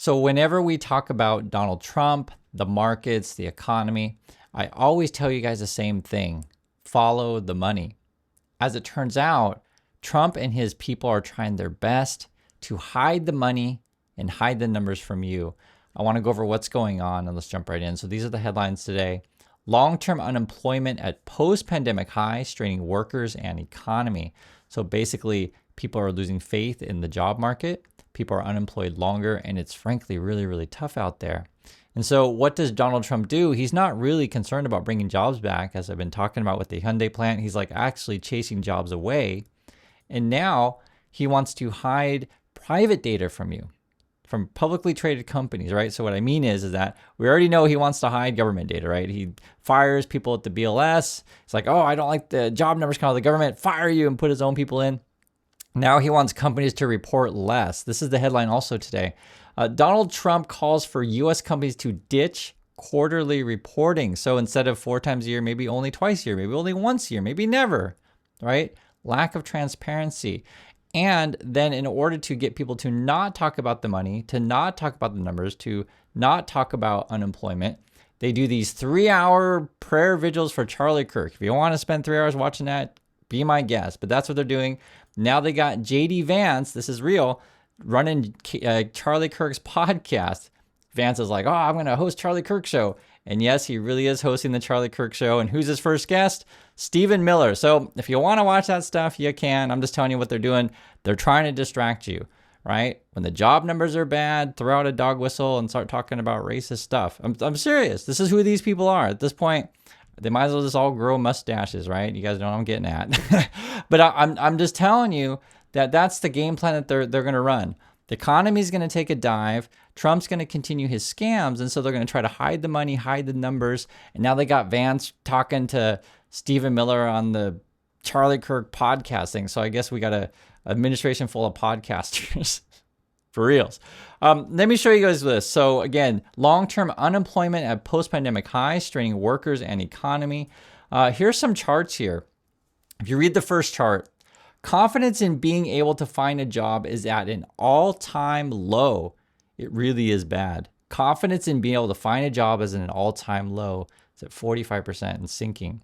So whenever we talk about Donald Trump, the markets, the economy, I always tell you guys the same thing. Follow the money. As it turns out, Trump and his people are trying their best to hide the money and hide the numbers from you. I want to go over what's going on, and let's jump right in. So these are the headlines today. Long-term unemployment at post-pandemic high, straining workers and economy. So basically, people are losing faith in the job market. People are unemployed longer, and it's frankly really, really tough out there. And so what does Donald Trump do? He's not really concerned about bringing jobs back, as I've been talking about with the Hyundai plant. He's like actually chasing jobs away. And now he wants to hide private data from you, from publicly traded companies, right? So what I mean is that we already know he wants to hide government data, right? He fires people at the BLS. It's like, oh, I don't like the job numbers coming out of the government, fire you, and put his own people in. Now he wants companies to report less. This is the headline also today. Donald Trump calls for U.S. companies to ditch quarterly reporting. So instead of 4 times a year, maybe only twice a year, maybe only once a year, maybe never, right? Lack of transparency. And then in order to get people to not talk about the money, to not talk about the numbers, to not talk about unemployment, they do these 3-hour prayer vigils for Charlie Kirk. If you want to spend 3 hours watching that, be my guest. But that's what they're doing. Now they got JD Vance, this is real, running Charlie Kirk's podcast. Vance is like, oh, I'm going to host Charlie Kirk show. And yes, he really is hosting the Charlie Kirk show. And who's his first guest? Stephen Miller. So if you want to watch that stuff, you can. I'm just telling you what they're doing. They're trying to distract you, right? When the job numbers are bad, throw out a dog whistle and start talking about racist stuff. I'm serious. This is who these people are. At this point, they might as well just all grow mustaches, right? You guys know what I'm getting at. But I'm just telling you that that's the game plan that they're going to run. The economy is going to take a dive. Trump's going to continue his scams. And so they're going to try to hide the money, hide the numbers. And now they got Vance talking to Stephen Miller on the Charlie Kirk podcasting. So I guess we got a administration full of podcasters. For reals. Let me show you guys this. So again, long-term unemployment at post-pandemic highs, straining workers and economy. Here's some charts here. If you read the first chart, confidence in being able to find a job is at an all-time low. It really is bad. Confidence in being able to find a job is at an all-time low. It's at 45% and sinking.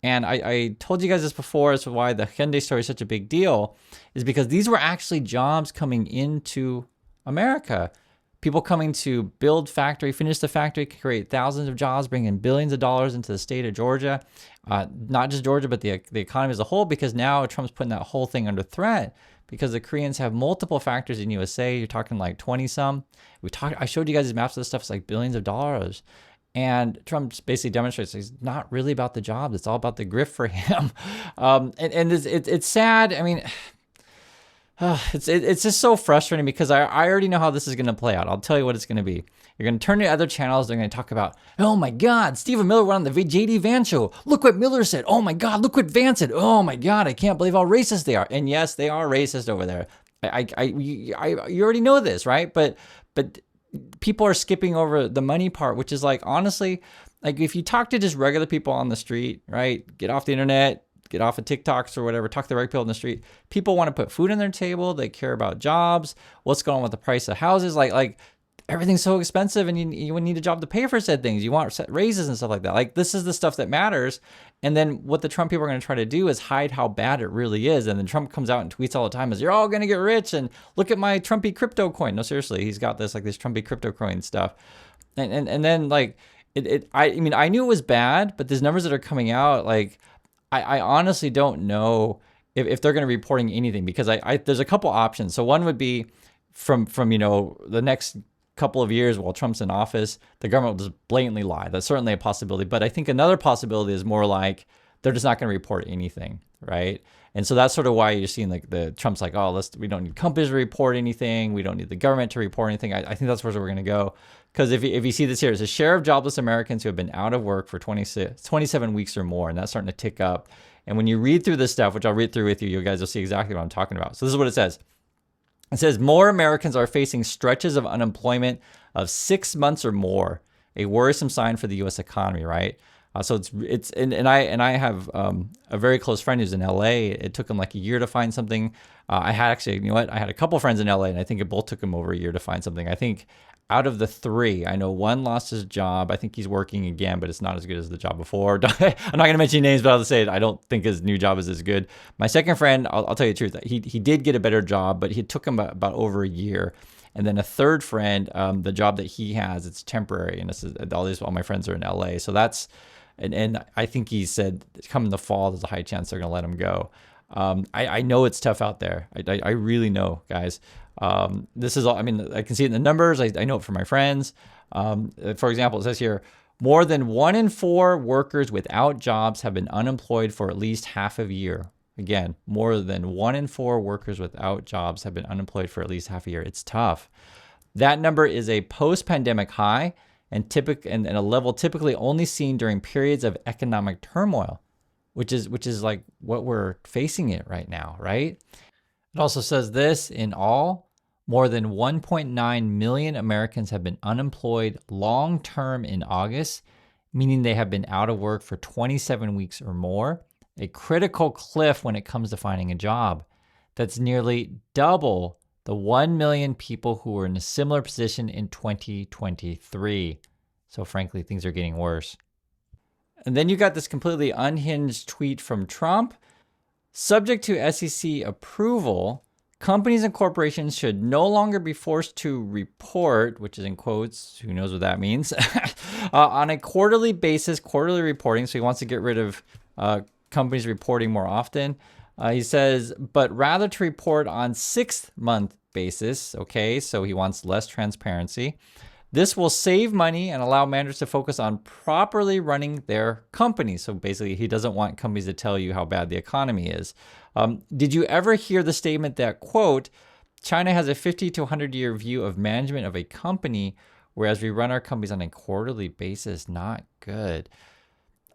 And I told you guys this before, as to why the Hyundai story is such a big deal, is because these were actually jobs coming into America. People coming to build factory, finish the factory, create thousands of jobs, bring in billions of dollars into the state of Georgia. Not just Georgia, but the economy as a whole, because now Trump's putting that whole thing under threat because the Koreans have multiple factories in USA. You're talking like 20 some. I showed you guys these maps of this stuff. It's like billions of dollars. And Trump basically demonstrates it's not really about the jobs. It's all about the grift for him. And it's sad. I mean, it's just so frustrating because I already know how this is going to play out. I'll tell you what it's going to be. You're going to turn to other channels. They're going to talk about, oh my God, Stephen Miller went on the JD Vance show. Look what Miller said. Oh my God, look what Vance said. Oh my God, I can't believe how racist they are. And yes, they are racist over there. You already know this, right? But people are skipping over the money part, which is like, honestly, like if you talk to just regular people on the street, right? Get off the internet, get off of TikToks or whatever, talk to the right people on the street. People want to put food on their table. They care about jobs. What's going on with the price of houses? Like everything's so expensive and you need a job to pay for said things. You want raises and stuff like that. Like this is the stuff that matters. And then what the Trump people are going to try to do is hide how bad it really is. And then Trump comes out and tweets all the time as you're all going to get rich and look at my Trumpy crypto coin. No, seriously, he's got this Trumpy crypto coin stuff. And then like I mean, I knew it was bad, but these numbers that are coming out, like I honestly don't know if they're going to be reporting anything because there's a couple options. So one would be from the next couple of years while Trump's in office, the government will just blatantly lie. That's certainly a possibility. But I think another possibility is more like they're just not going to report anything, right? And so that's sort of why you're seeing like the Trump's like, oh, we don't need companies to report anything. We don't need the government to report anything. I think that's where we're going to go. Because if you see this here, it's a share of jobless Americans who have been out of work for 27 weeks or more, and that's starting to tick up. And when you read through this stuff, which I'll read through with you, you guys will see exactly what I'm talking about. So this is what it says. It says more Americans are facing stretches of unemployment of 6 months or more, a worrisome sign for the U.S. economy, right? So and I have a very close friend who's in LA. It took him like a year to find something. I had actually, you know what? I had a couple friends in LA, and I think it both took him over a year to find something. I think out of the three, I know one lost his job. I think he's working again, but it's not as good as the job before. I'm not going to mention names, but I'll just say it. I don't think his new job is as good. My second friend, I'll tell you the truth. He did get a better job, but it took him about over a year. And then a third friend, the job that he has, it's temporary, and all my friends are in LA. So that's, and I think he said come in the fall, there's a high chance they're going to let him go. I know it's tough out there. I really know, guys. This is all, I mean, I can see it in the numbers. I know it from my friends. For example, it says here, more than 1 in 4 workers without jobs have been unemployed for at least half a year. Again, more than 1 in 4 workers without jobs have been unemployed for at least half a year. It's tough. That number is a post-pandemic high and a level typically only seen during periods of economic turmoil, which is like what we're facing it right now, right? It also says this: in all, more than 1.9 million Americans have been unemployed long term in August, meaning they have been out of work for 27 weeks or more, a critical cliff when it comes to finding a job. That's nearly double the 1 million people who were in a similar position in 2023. So frankly, things are getting worse. And then you got this completely unhinged tweet from Trump. Subject to SEC approval, companies and corporations should no longer be forced to report, which is in quotes, who knows what that means, on a quarterly basis, quarterly reporting. So he wants to get rid of companies reporting more often. He says, but rather to report on 6-month basis. Okay, so he wants less transparency. This will save money and allow managers to focus on properly running their company. So basically, he doesn't want companies to tell you how bad the economy is. Did you ever hear the statement that, quote, China has a 50 to 100-year view of management of a company, whereas we run our companies on a quarterly basis? Not good.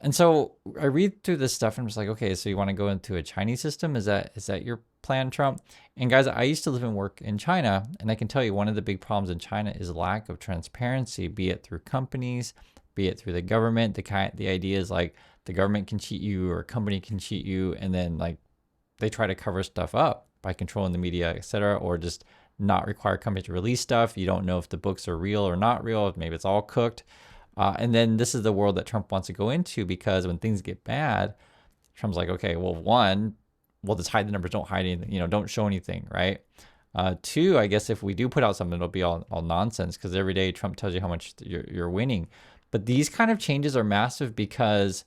And so I read through this stuff and I'm just like, okay, so you want to go into a Chinese system? Is that your plan, Trump? And guys, I used to live and work in China, and I can tell you one of the big problems in China is lack of transparency, be it through companies, be it through the government. The idea is like the government can cheat you or a company can cheat you, and then like they try to cover stuff up by controlling the media, etc., or just not require companies to release stuff. You don't know if the books are real or not real. Maybe it's all cooked. And then this is the world that Trump wants to go into, because when things get bad, Trump's like, okay, well, one, we'll just hide the numbers, don't hide anything, don't show anything, right? Two, I guess if we do put out something, it'll be all nonsense, because every day Trump tells you how much you're winning. But these kind of changes are massive because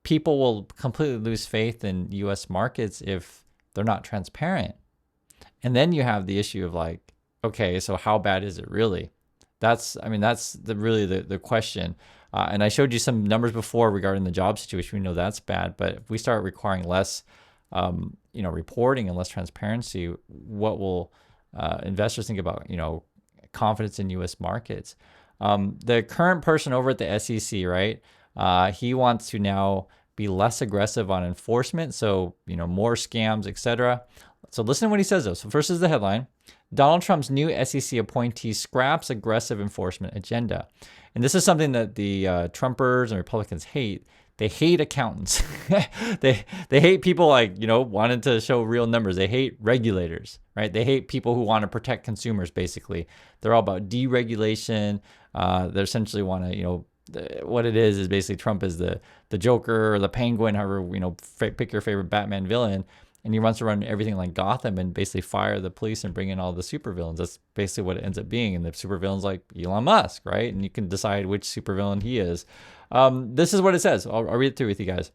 people will completely lose faith in U.S. markets if they're not transparent. And then you have the issue of like, okay, so how bad is it really? That's really the question. And I showed you some numbers before regarding the job situation. We know that's bad, but if we start requiring less, reporting and less transparency, what will investors think about, confidence in U.S. markets? The current person over at the SEC, right? He wants to now be less aggressive on enforcement. So, more scams, etc. So listen to what he says though. So first is the headline: Donald Trump's new SEC appointee scraps aggressive enforcement agenda. And this is something that the Trumpers and Republicans hate. They hate accountants. they hate people like, wanting to show real numbers. They hate regulators, right? They hate people who want to protect consumers, basically. They're all about deregulation. They essentially want to, what it is basically Trump is the Joker or the Penguin, however, pick your favorite Batman villain. And he wants to run everything like Gotham and basically fire the police and bring in all the supervillains. That's basically what it ends up being. And the supervillain's like Elon Musk, right? And you can decide which supervillain he is. This is what it says. I'll read it through with you guys.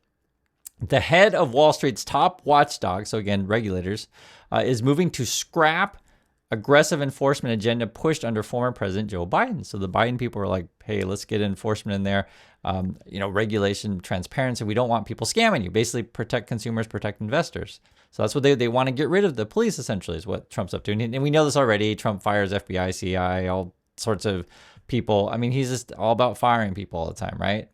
The head of Wall Street's top watchdog, so again, regulators, is moving to scrap aggressive enforcement agenda pushed under former President Joe Biden. So the Biden people are like, hey, let's get enforcement in there. Regulation, transparency. We don't want people scamming you. Basically, protect consumers, protect investors. So that's what they want to get rid of the police, essentially, is what Trump's up to. And we know this already. Trump fires FBI, CIA, all sorts of people. I mean, he's just all about firing people all the time, right?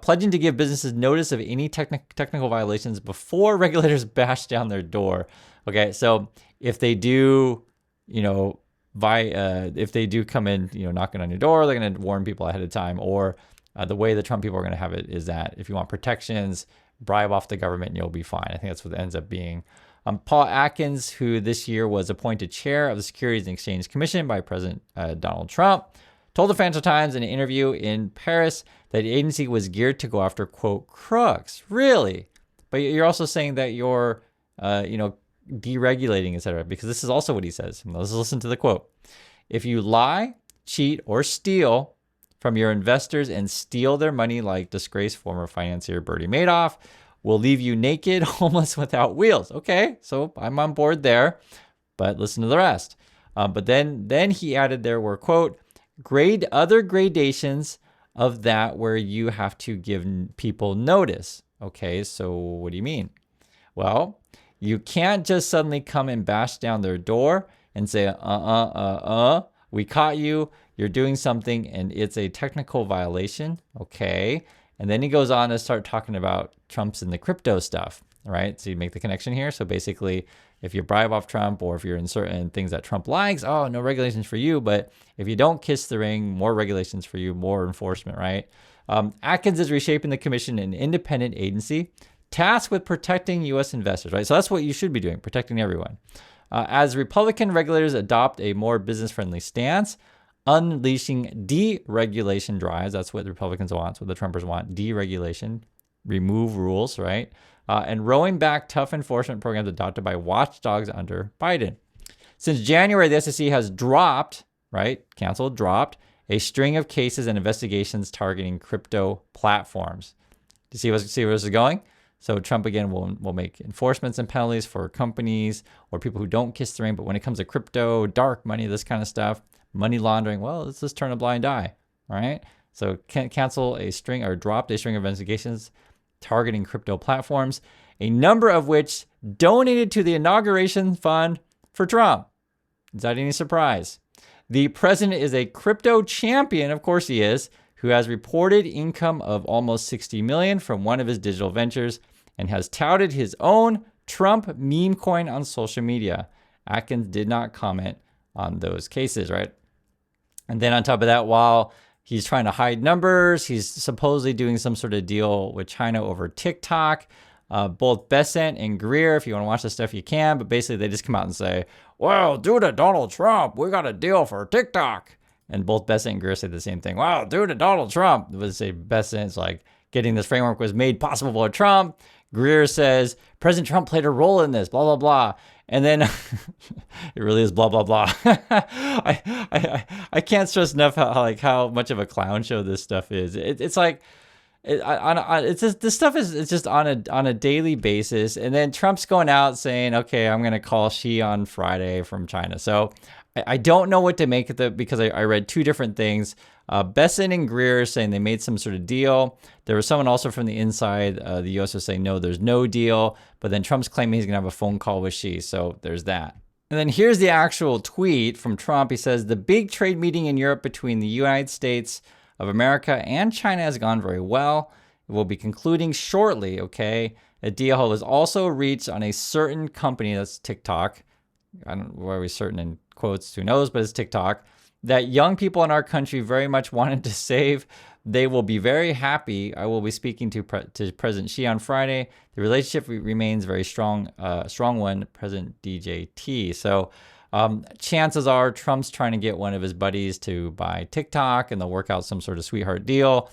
Pledging to give businesses notice of any technical violations before regulators bash down their door. Okay, so if they do, if they do come in, knocking on your door, they're going to warn people ahead of time. Or The way the Trump people are going to have it is that if you want protections, bribe off the government and you'll be fine. I think that's what it ends up being. Paul Atkins, who this year was appointed chair of the Securities and Exchange Commission by President Donald Trump, told the Financial Times in an interview in Paris that the agency was geared to go after, quote, crooks. Really? But you're also saying that you're, deregulating, etc. Because this is also what he says. Let's listen to the quote. If you lie, cheat, or steal from your investors and steal their money like disgraced former financier Bernie Madoff, we'll leave you naked, homeless, without wheels. Okay, so I'm on board there, but listen to the rest. But then he added there were, quote, other gradations of that where you have to give people notice. Okay, so what do you mean? Well, you can't just suddenly come and bash down their door and say, we caught you, you're doing something, and it's a technical violation. Okay. And then he goes on to start talking about Trump's and the crypto stuff, right? So you make the connection here. So basically, if you bribe off Trump or if you're in certain things that Trump likes, no regulations for you. But if you don't kiss the ring, more regulations for you, more enforcement, right? Atkins is reshaping the commission, an independent agency tasked with protecting U.S. investors, right? So that's what you should be doing, protecting everyone. As Republican regulators adopt a more business-friendly stance, unleashing deregulation drives. That's what the Republicans want. That's what the Trumpers want. Deregulation, remove rules, right? And rolling back tough enforcement programs adopted by watchdogs under Biden. Since January, the SEC has dropped a string of cases and investigations targeting crypto platforms. Do you see where this is going? So Trump, again, will make enforcements and penalties for companies or people who don't kiss the ring. But when it comes to crypto, dark money, this kind of stuff, money laundering, well, let's just turn a blind eye, right? So cancel a string or dropped a string of investigations targeting crypto platforms, a number of which donated to the inauguration fund for Trump. Is that any surprise? The president is a crypto champion, of course he is, who has reported income of almost $60 million from one of his digital ventures and has touted his own Trump meme coin on social media. Atkins did not comment on those cases, right? And then on top of that, while he's trying to hide numbers, he's supposedly doing some sort of deal with China over TikTok. Both Bessent and Greer, if you want to watch this stuff, you can. But basically, they just come out and say, well, due to Donald Trump, we got a deal for TikTok. And both Bessent and Greer say the same thing. Wow, due to Donald Trump. It would say Bessent's like, getting this framework was made possible by Trump. Greer says, President Trump played a role in this, blah, blah, blah. And then it really is blah, blah, blah. I can't stress enough how much of a clown show this stuff is. It's like, it's just, this stuff is just on a daily basis. And then Trump's going out saying, okay, I'm going to call Xi on Friday from China. So I don't know what to make of it because I read two different things. Bessent and Greer saying they made some sort of deal. There was someone also from the inside the U.S. was saying, no, there's no deal. But then Trump's claiming he's going to have a phone call with Xi. So there's that. And then here's the actual tweet from Trump. He says, the big trade meeting in Europe between the United States of America and China has gone very well. It will be concluding shortly, okay? A deal was also reached on a certain company, that's TikTok. I don't know why we're certain in quotes, who knows, but it's TikTok, that young people in our country very much wanted to save. They will be very happy. I will be speaking to President Xi on Friday. The relationship remains very strong one, President DJT. So chances are Trump's trying to get one of his buddies to buy TikTok and they'll work out some sort of sweetheart deal.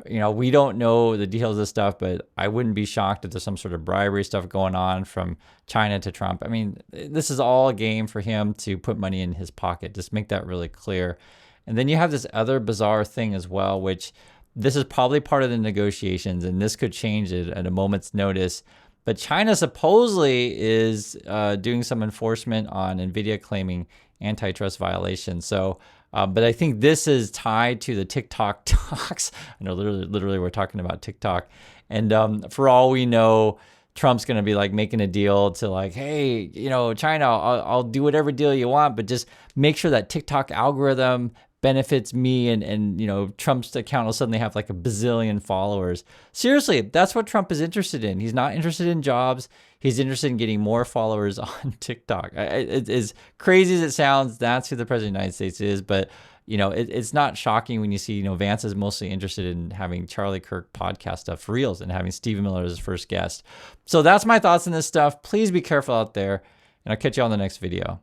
You know, we don't know the details of this stuff, but I wouldn't be shocked if there's some sort of bribery stuff going on from China to Trump. I mean, this is all a game for him to put money in his pocket. Just make that really clear. And then you have this other bizarre thing as well, which this is probably part of the negotiations, and this could change it at a moment's notice. But China supposedly is doing some enforcement on NVIDIA claiming antitrust violations. So, but I think this is tied to the TikTok talks. I know literally we're talking about TikTok. And for all we know, Trump's going to be like making a deal to like, hey, you know, China, I'll do whatever deal you want, but just make sure that TikTok algorithm benefits me and you know, Trump's account will suddenly have like a bazillion followers. Seriously, that's what Trump is interested in. He's not interested in jobs. He's interested in getting more followers on TikTok. As crazy as it sounds, that's who the president of the United States is. But it's not shocking when you see, Vance is mostly interested in having Charlie Kirk podcast stuff for reals and having Stephen Miller as his first guest. So that's my thoughts on this stuff. Please be careful out there, and I'll catch you on the next video.